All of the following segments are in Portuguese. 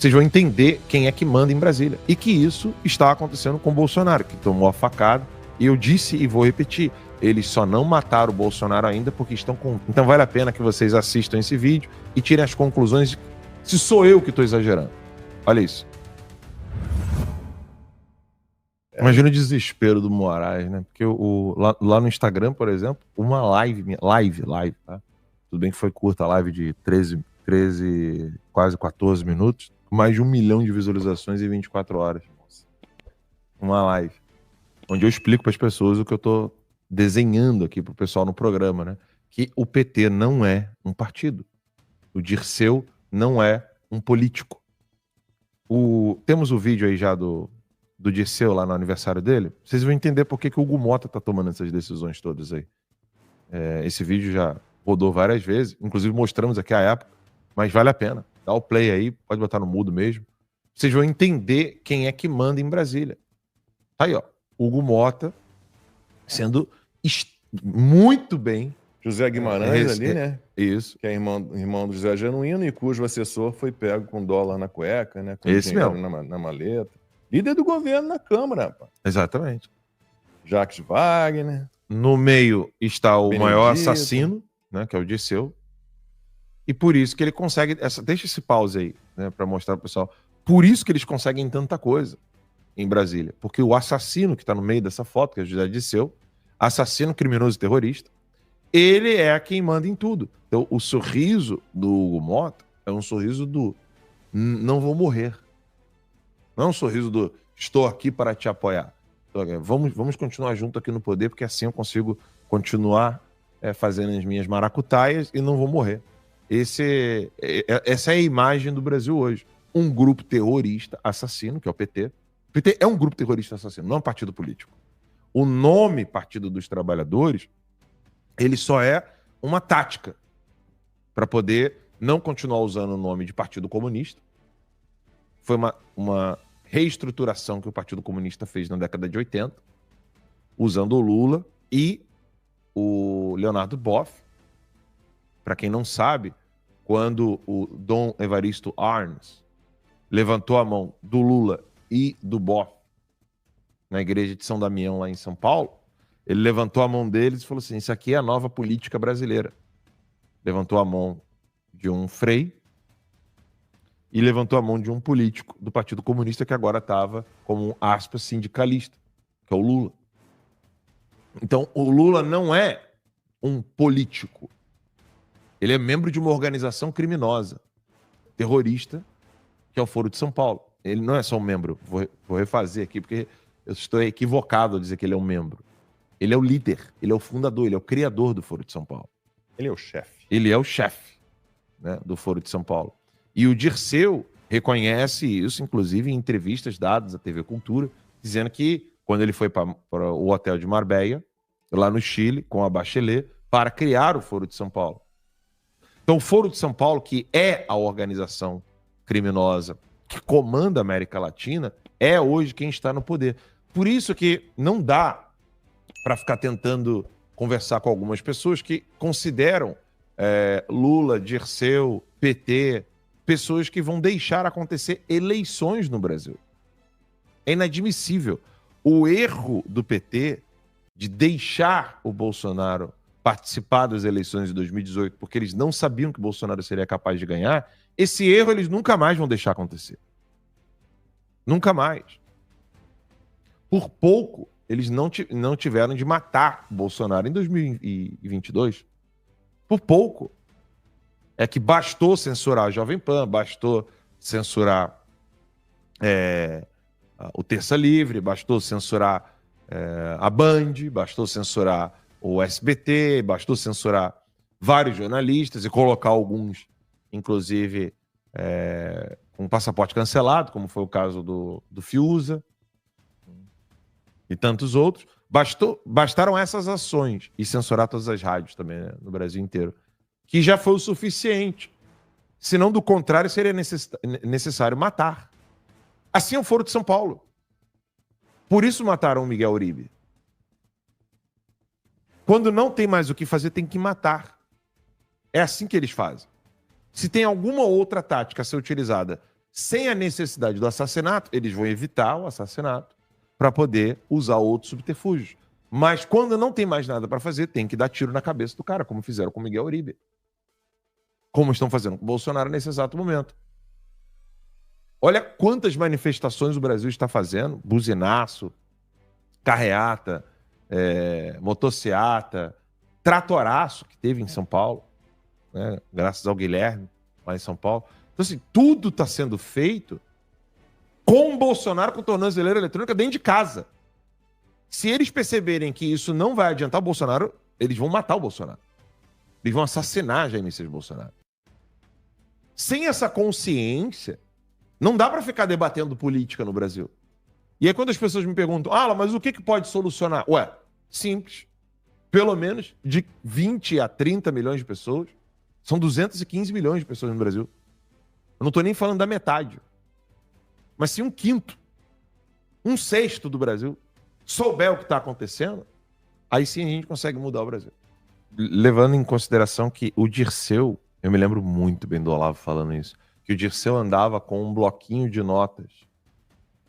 vocês vão entender quem é que manda em Brasília. E que isso está acontecendo com o Bolsonaro, que tomou a facada. E eu disse e vou repetir, eles só não mataram o Bolsonaro ainda porque estão com... Então vale a pena que vocês assistam esse vídeo e tirem as conclusões de se sou eu que estou exagerando. Olha isso. Imagina o desespero do Moraes, né? Porque lá no Instagram, por exemplo, uma live, tá? Tudo bem que foi curta, a live de 13, quase 14 minutos, com mais de 1 milhão de visualizações em 24 horas. Uma live, onde eu explico para as pessoas o que eu tô desenhando aqui pro pessoal no programa, né? Que o PT não é um partido. O Dirceu não é um político. Temos o vídeo aí já do Dirceu lá no aniversário dele. Vocês vão entender por que o Hugo Mota tá tomando essas decisões todas aí. Esse vídeo já rodou várias vezes, inclusive mostramos aqui a época, mas vale a pena. Dá o play aí, pode botar no mudo mesmo. Vocês vão entender quem é que manda em Brasília. Tá aí, ó. Hugo Mota sendo muito bem... José Guimarães ali, né? Isso. Que é irmão do José Genuíno e cujo assessor foi pego com dólar na cueca, né? Com esse mesmo. Na maleta. Líder do governo na Câmara, rapaz. Exatamente. Jacques Wagner. No meio está o Benedito. maior assassino, né? Que é o Dirceu. E por isso que ele consegue... Deixa esse pause aí, né? Pra mostrar pro pessoal. Por isso que eles conseguem tanta coisa em Brasília. Porque o assassino que tá no meio dessa foto, que é o José Dirceu, assassino, criminoso e terrorista, ele é quem manda em tudo. Então, o sorriso do Hugo Mota é um sorriso do não vou morrer. Não é um sorriso do estou aqui para te apoiar. Vamos continuar junto aqui no poder, porque assim eu consigo continuar fazendo as minhas maracutaias e não vou morrer. Essa é a imagem do Brasil hoje. Um grupo terrorista assassino, que é o PT. O PT é um grupo terrorista assassino, não é um partido político. O nome Partido dos Trabalhadores, ele só é uma tática para poder não continuar usando o nome de Partido Comunista. Foi uma reestruturação que o Partido Comunista fez na década de 80, usando o Lula e o Leonardo Boff. Para quem não sabe, quando o Dom Evaristo Arns levantou a mão do Lula e do Boff na igreja de São Damião, lá em São Paulo, ele levantou a mão deles e falou assim, isso aqui é a nova política brasileira. Levantou a mão de um frei e levantou a mão de um político do Partido Comunista que agora estava como um, aspas, sindicalista, que é o Lula. Então, o Lula não é um político. Ele é membro de uma organização criminosa, terrorista, que é o Foro de São Paulo. Ele não é só um membro. Vou refazer aqui, porque eu estou equivocado ao dizer que ele é um membro. Ele é o líder, ele é o fundador, ele é o criador do Foro de São Paulo. Ele é o chefe. Ele é o chefe, né, do Foro de São Paulo. E o Dirceu reconhece isso, inclusive em entrevistas dadas à TV Cultura, dizendo que quando ele foi para o hotel de Marbella, lá no Chile, com a Bachelet, para criar o Foro de São Paulo. Então o Foro de São Paulo, que é a organização criminosa que comanda a América Latina, é hoje quem está no poder. Por isso que não dá para ficar tentando conversar com algumas pessoas que consideram Lula, Dirceu, PT, pessoas que vão deixar acontecer eleições no Brasil. É inadmissível. O erro do PT de deixar o Bolsonaro participar das eleições de 2018 porque eles não sabiam que o Bolsonaro seria capaz de ganhar, esse erro eles nunca mais vão deixar acontecer. Nunca mais. Por pouco, eles não tiveram de matar o Bolsonaro em 2022. Por pouco. É que bastou censurar a Jovem Pan, bastou censurar o Terça Livre, bastou censurar a Band, bastou censurar o SBT, bastou censurar vários jornalistas e colocar alguns, inclusive, com passaporte cancelado, como foi o caso do Fiuza e tantos outros. Bastaram essas ações e censurar todas as rádios também, né, no Brasil inteiro, que já foi o suficiente. Senão, do contrário, seria necessário matar. Assim é o Foro de São Paulo. Por isso mataram o Miguel Uribe. Quando não tem mais o que fazer, tem que matar. É assim que eles fazem. Se tem alguma outra tática a ser utilizada sem a necessidade do assassinato, eles vão evitar o assassinato para poder usar outros subterfúgios. Mas quando não tem mais nada para fazer, tem que dar tiro na cabeça do cara, como fizeram com Miguel Uribe. Como estão fazendo com o Bolsonaro nesse exato momento. Olha quantas manifestações o Brasil está fazendo. Buzinaço, carreata, motociata, tratoraço que teve em São Paulo, né? Graças ao Guilherme, lá em São Paulo. Então, assim, tudo está sendo feito com o Bolsonaro com tornozeleira eletrônica dentro de casa. Se eles perceberem que isso não vai adiantar o Bolsonaro, eles vão matar o Bolsonaro. Eles vão assassinar Jair Messias Bolsonaro. Sem essa consciência, não dá para ficar debatendo política no Brasil. E aí quando as pessoas me perguntam, mas o que pode solucionar? Ué, simples. Pelo menos de 20 a 30 milhões de pessoas, são 215 milhões de pessoas no Brasil. Eu não estou nem falando da metade. Mas se 1/5, 1/6 do Brasil souber o que está acontecendo, aí sim a gente consegue mudar o Brasil. Levando em consideração que o Dirceu, eu me lembro muito bem do Olavo falando isso, que o Dirceu andava com um bloquinho de notas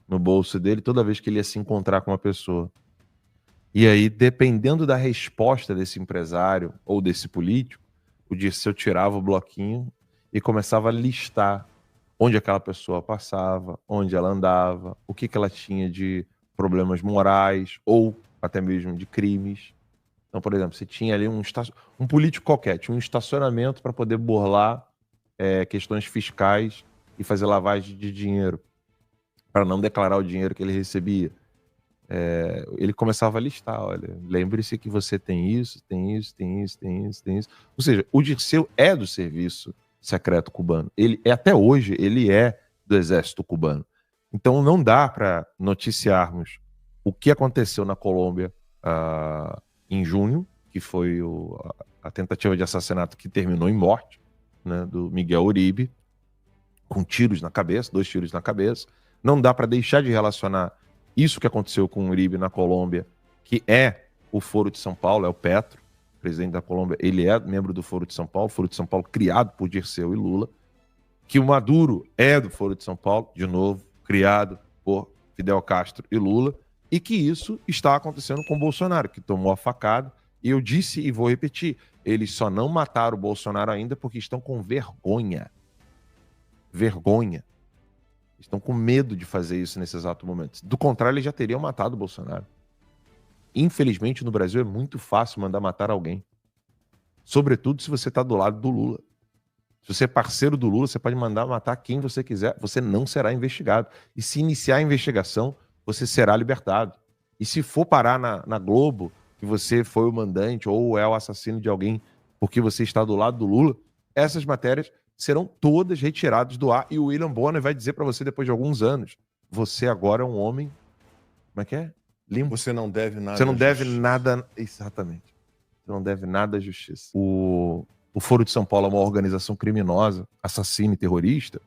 no bolso dele toda vez que ele ia se encontrar com uma pessoa. E aí, dependendo da resposta desse empresário ou desse político, o Dirceu tirava o bloquinho e começava a listar onde aquela pessoa passava, onde ela andava, o que ela tinha de problemas morais ou até mesmo de crimes. Então, por exemplo, você tinha ali um político qualquer, tinha um estacionamento para poder burlar questões fiscais e fazer lavagem de dinheiro, para não declarar o dinheiro que ele recebia. Ele começava a listar, olha, lembre-se que você tem isso, tem isso, tem isso, tem isso, tem isso. Ou seja, o Dirceu é do serviço secreto cubano. Até hoje, ele é do exército cubano. Então não dá para noticiarmos o que aconteceu na Colômbia em junho, que foi a tentativa de assassinato que terminou em morte, né, do Miguel Uribe, com tiros na cabeça, 2 tiros na cabeça. Não dá para deixar de relacionar isso que aconteceu com o Uribe na Colômbia, que é o Foro de São Paulo, é o Petro, presidente da Colômbia, ele é membro do Foro de São Paulo, Foro de São Paulo criado por Dirceu e Lula, que o Maduro é do Foro de São Paulo, de novo, criado por Fidel Castro e Lula, e que isso está acontecendo com o Bolsonaro, que tomou a facada. E eu disse e vou repetir, eles só não mataram o Bolsonaro ainda porque estão com vergonha. Vergonha. Estão com medo de fazer isso nesse exato momento. Do contrário, eles já teriam matado o Bolsonaro. Infelizmente, no Brasil é muito fácil mandar matar alguém. Sobretudo se você está do lado do Lula. Se você é parceiro do Lula, você pode mandar matar quem você quiser. Você não será investigado. E se iniciar a investigação, você será libertado. E se for parar na Globo, que você foi o mandante ou é o assassino de alguém porque você está do lado do Lula, essas matérias serão todas retiradas do ar. E o William Bonner vai dizer para você depois de alguns anos, você agora é um homem... Como é que é? Limpo. Você não deve nada. Você não deve nada... Exatamente. Você não deve nada à justiça. O Foro de São Paulo é uma organização criminosa, assassina e terrorista.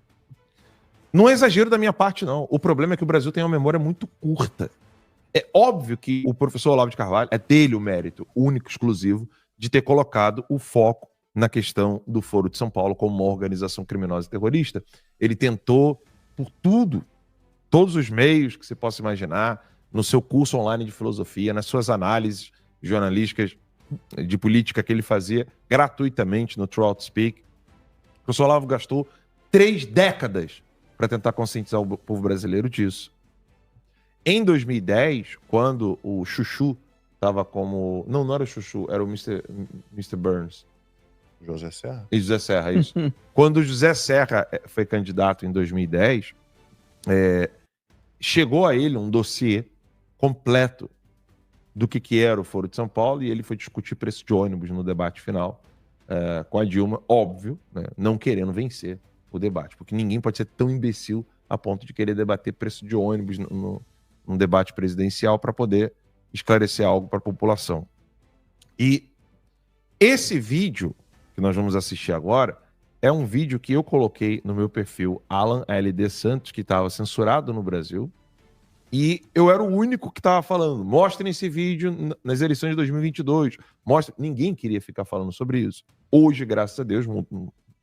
Não é exagero da minha parte, não. O problema é que o Brasil tem uma memória muito curta. É óbvio que o professor Olavo de Carvalho, é dele o mérito único, exclusivo, de ter colocado o foco na questão do Foro de São Paulo como uma organização criminosa e terrorista. Ele tentou, por todos os meios que você possa imaginar, no seu curso online de filosofia, nas suas análises jornalísticas de política que ele fazia gratuitamente no True Outspeak. O professor Olavo gastou 3 décadas para tentar conscientizar o povo brasileiro disso. Em 2010, quando o Chuchu estava como... Não era o Chuchu, era o Mr. Burns. José Serra? E José Serra, isso. Quando o José Serra foi candidato em 2010, chegou a ele um dossiê completo do que era o Foro de São Paulo, e ele foi discutir preço de ônibus no debate final com a Dilma, óbvio, né, não querendo vencer o debate, porque ninguém pode ser tão imbecil a ponto de querer debater preço de ônibus num debate presidencial para poder esclarecer algo para a população. E esse vídeo que nós vamos assistir agora é um vídeo que eu coloquei no meu perfil Alan LD Santos, que estava censurado no Brasil, e eu era o único que estava falando, mostrem esse vídeo nas eleições de 2022, ninguém queria ficar falando sobre isso. Hoje, graças a Deus,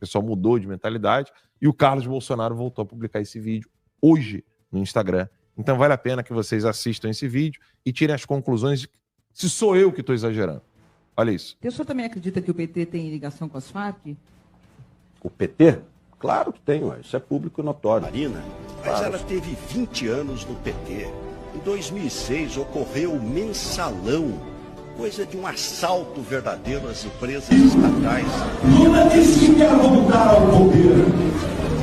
pessoal mudou de mentalidade e o Carlos Bolsonaro voltou a publicar esse vídeo hoje no Instagram. Então vale a pena que vocês assistam esse vídeo e tirem as conclusões de se sou eu que estou exagerando. Olha isso. O senhor também acredita que o PT tem ligação com as Farc? O PT? Claro que tem, ué. Isso é público e notório. Marina, mas ela teve 20 anos no PT. Em 2006 ocorreu o mensalão, coisa de um assalto verdadeiro às empresas estatais. Lula disse que quer voltar ao poder.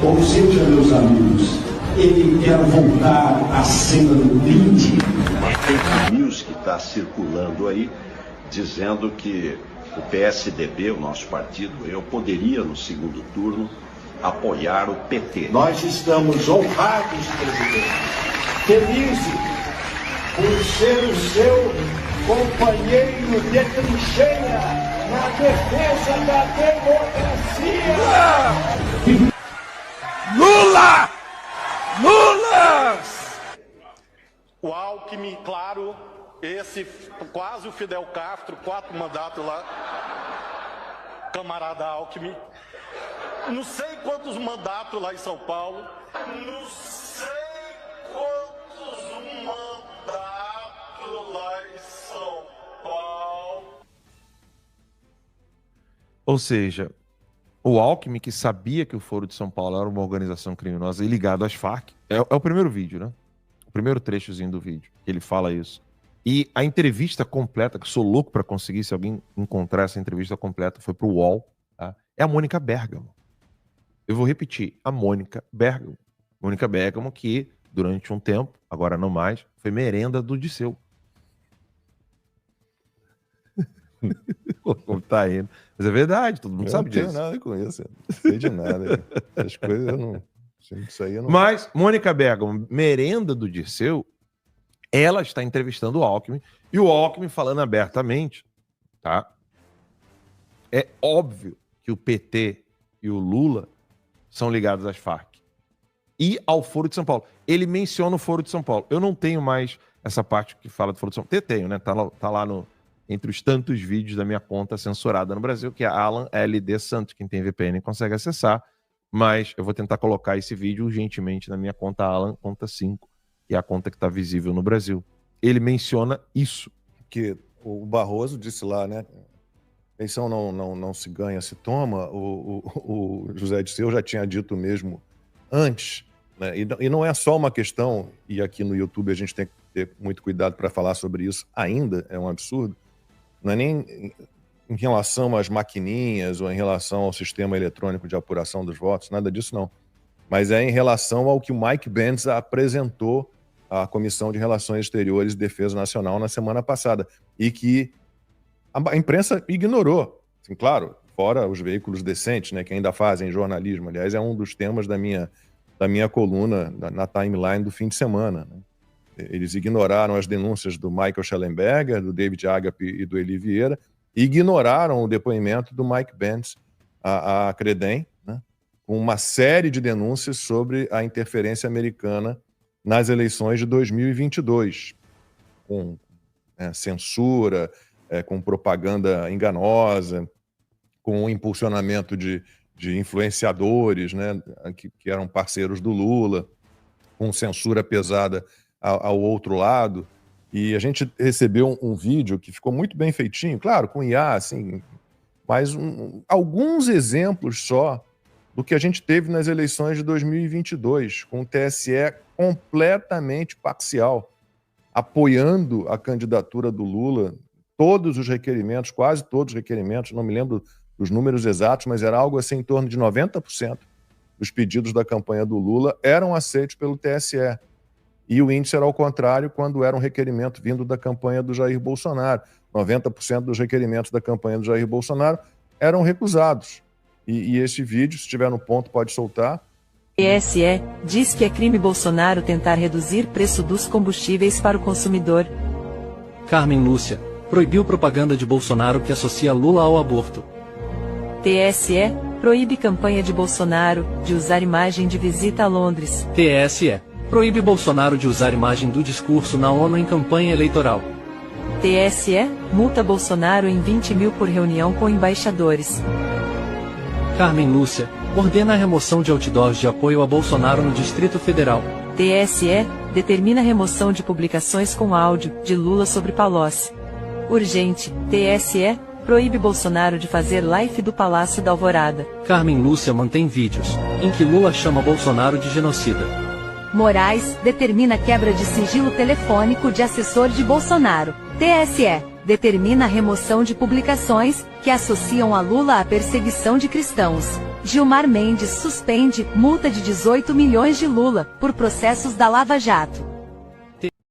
Ou seja, meus amigos, ele quer voltar à cena do crime. Uma fake news que está circulando aí, dizendo que o PSDB, o nosso partido, eu poderia no segundo turno apoiar o PT. Nós estamos honrados, presidente, felizes por ser o seu companheiro de trincheira na defesa da democracia. Lula! Lula! O Alckmin, claro, esse quase o Fidel Castro, 4 mandatos lá, camarada Alckmin. Não sei quantos mandatos lá em São Paulo. Não sei quantos mandatos lá em São Paulo. Ou seja, o Alckmin, que sabia que o Foro de São Paulo era uma organização criminosa e ligado às Farc, é o primeiro vídeo, né? O primeiro trechozinho do vídeo, que ele fala isso. E a entrevista completa, que sou louco para conseguir, se alguém encontrar essa entrevista completa, foi pro UOL, tá? É a Mônica Bergamo. Eu vou repetir, a Mônica Bergamo. Mônica Bergamo, que durante um tempo, agora não mais, foi merenda do Disseu. Como tá indo. Mas é verdade, todo mundo sabe disso. Não tenho nada com isso, não sei de nada. As coisas eu não... Isso aí eu não... Mas Mônica Bergamo, merenda do Disseu, ela está entrevistando o Alckmin, e o Alckmin falando abertamente, tá? É óbvio que o PT e o Lula são ligados às Farc e ao Foro de São Paulo. Ele menciona o Foro de São Paulo. Eu não tenho mais essa parte que fala do Foro de São Paulo. Tenho, né? Tá lá entre os tantos vídeos da minha conta censurada no Brasil, que é Alan LD Santos. Quem tem VPN consegue acessar, mas eu vou tentar colocar esse vídeo urgentemente na minha conta Alan, conta 5, que é a conta que está visível no Brasil. Ele menciona isso. Que o Barroso disse lá, né? Eleição não se ganha, se toma. O José Disseu já tinha dito mesmo antes, né? E não é só uma questão, e aqui no YouTube a gente tem que ter muito cuidado para falar sobre isso, ainda é um absurdo, não é nem em relação às maquininhas ou em relação ao sistema eletrônico de apuração dos votos, nada disso não. Mas é em relação ao que o Mike Pence apresentou à Comissão de Relações Exteriores e Defesa Nacional na semana passada, e que a imprensa ignorou. Assim, claro, fora os veículos decentes, né, que ainda fazem jornalismo. Aliás, é um dos temas da minha coluna na timeline do fim de semana, né? Eles ignoraram as denúncias do Michael Schellenberger, do David Agape e do Eli Vieira, e ignoraram o depoimento do Mike Pence à Credem, né, com uma série de denúncias sobre a interferência americana nas eleições de 2022, com censura, com propaganda enganosa, com o impulsionamento de influenciadores, né, que eram parceiros do Lula, com censura pesada ao outro lado. E a gente recebeu um vídeo que ficou muito bem feitinho, claro, com IA, assim, mas alguns exemplos só do que a gente teve nas eleições de 2022, com o TSE completamente parcial, apoiando a candidatura do Lula, todos os requerimentos, quase todos os requerimentos, não me lembro dos números exatos, mas era algo assim em torno de 90% dos pedidos da campanha do Lula eram aceitos pelo TSE. E o índice era ao contrário quando era um requerimento vindo da campanha do Jair Bolsonaro. 90% dos requerimentos da campanha do Jair Bolsonaro eram recusados. E esse vídeo, se estiver no ponto, pode soltar. TSE diz que é crime Bolsonaro tentar reduzir preço dos combustíveis para o consumidor. Carmen Lúcia proibiu propaganda de Bolsonaro que associa Lula ao aborto. TSE proíbe campanha de Bolsonaro de usar imagem de visita a Londres. TSE proíbe Bolsonaro de usar imagem do discurso na ONU em campanha eleitoral. TSE multa Bolsonaro em 20 mil por reunião com embaixadores. Carmen Lúcia, ordena a remoção de outdoors de apoio a Bolsonaro no Distrito Federal. TSE, determina a remoção de publicações com áudio, de Lula sobre Palocci. Urgente, TSE, proíbe Bolsonaro de fazer live do Palácio da Alvorada. Carmen Lúcia mantém vídeos, em que Lula chama Bolsonaro de genocida. Moraes, determina quebra de sigilo telefônico de assessor de Bolsonaro. TSE, determina a remoção de publicações, que associam a Lula à perseguição de cristãos. Gilmar Mendes suspende multa de 18 milhões de Lula, por processos da Lava Jato.